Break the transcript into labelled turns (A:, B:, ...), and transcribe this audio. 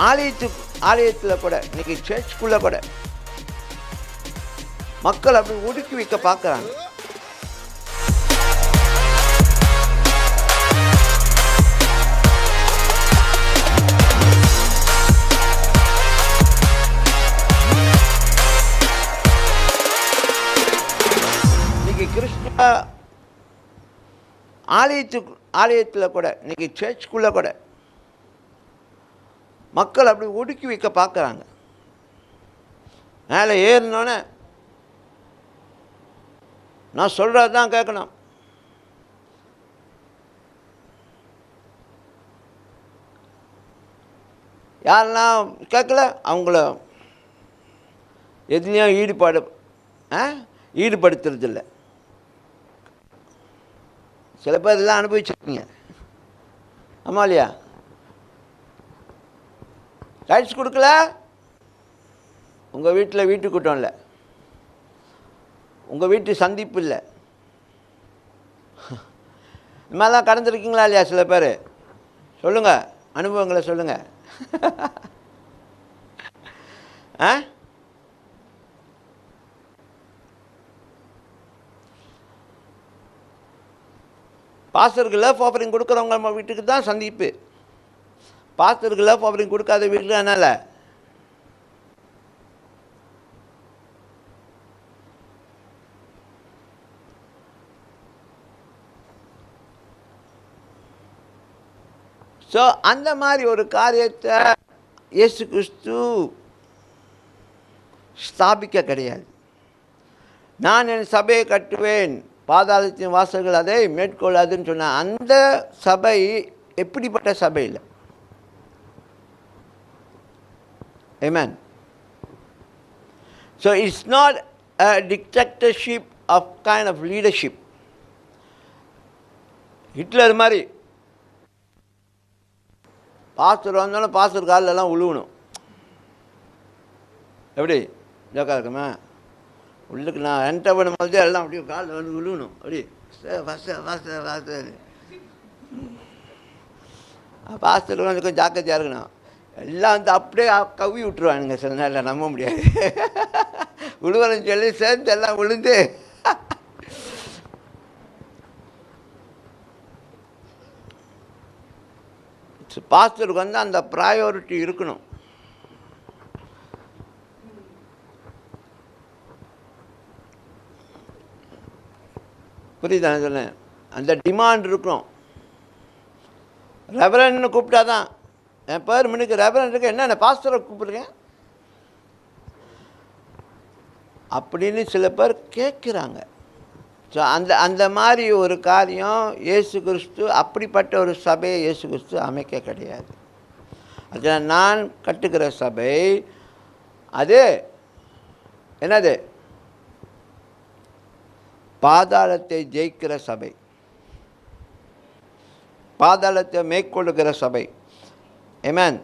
A: ஆலயத்தில் கூட இன்னைக்கு சர்ச்சுக்குள்ளே கூட மக்கள் அப்படி ஒடுக்கி வைக்க பார்க்குறாங்க. இன்னைக்கு கிறிஸ்துவ ஆலயத்தில் கூட இன்னைக்கு சர்ச்சுக்குள்ளே கூட மக்கள் அப்படி ஒடுக்கி வைக்க பார்க்குறாங்க. மேலே ஏறினோன்னே நான் சொல்கிறது தான் கேட்கணும். யாரெல்லாம் கேட்கல அவங்கள எதுலேயும் ஈடுபடுத்துறதில்லை. சில பேர் இதெல்லாம் அனுபவிச்சிருக்கீங்க. ஆமா இல்லையா? ரைட்ஸ் கொடுக்கல, உங்கள் வீட்டில் வீட்டு கூட்டம் இல்லை, உங்கள் வீட்டு சந்திப்பு இல்லை. இந்த மாதிரிலாம் கடந்துருக்கீங்களா இல்லையா? சில பேர் சொல்லுங்கள், அனுபவங்களை சொல்லுங்கள். ஆ பாஸ்டருக்கு லவ் ஆஃபரிங் கொடுக்குறவங்க நம்ம வீட்டுக்கு தான் சந்திப்பு. பாஸ்டருக்கு லவ் ஆஃபரிங் கொடுக்காத வீட்டில் என்னால் ஸோ அந்த மாதிரி ஒரு காரியத்தை இயேசு கிறிஸ்து ஸ்தாபிக்க கிடையாது. நான் என் சபையை கட்டுவேன், பாதாளத்தின் வாசல்கள் அதை மேற்கொள்ளாதுன்னு சொன்ன அந்த சபை எப்படிப்பட்ட சபை இல்லை. Amen. So it's not a dictatorship of kind of leadership. Hitler மாதிரி பாஸ்டர் வந்தாலும் பாஸ்டர் காலெல்லாம் உழுவணும். எப்படி ஜோக்கா இருக்குமா? உள்ளுக்கு நான் என்ட பண்ணும்போது எல்லாம் அப்படியே காலில் வந்து விழுவணும். அப்படி பாஸ்டர் வந்து கொஞ்சம் ஜாக்கிரதையாக இருக்கணும். எல்லாம் வந்து அப்படியே கவ்வி விட்டுருவானுங்க. சில நேரம் நம்ப முடியாது. விழுவலன்னு சொல்லி சேர்ந்து எல்லாம் விழுந்து பாஸ்டருக்கு வந்து அந்த ப்ரையாரிட்டி இருக்கணும். புரியுதா சொன்னேன்? அந்த டிமாண்ட் இருக்கணும். ரெவரன்னு கூப்பிட்டா தான் என் பேர் மணிக்கு ரெவரன் இருக்கு, என்ன பாஸ்டரை கூப்பிடுறேன் அப்படின்னு சில பேர் கேட்குறாங்க. ஸோ அந்த மாதிரி ஒரு காரியம் இயேசு கிறிஸ்து அப்படிப்பட்ட ஒரு சபையை இயேசு கிறிஸ்து அமைக்க கிடையாது. அதில் நான் கட்டுகிற சபை அது என்னது? பாதாளத்தை ஜெயிக்கிற சபை, பாதாளத்தை மேற்கொள்ளுகிற சபை. ஆமென்.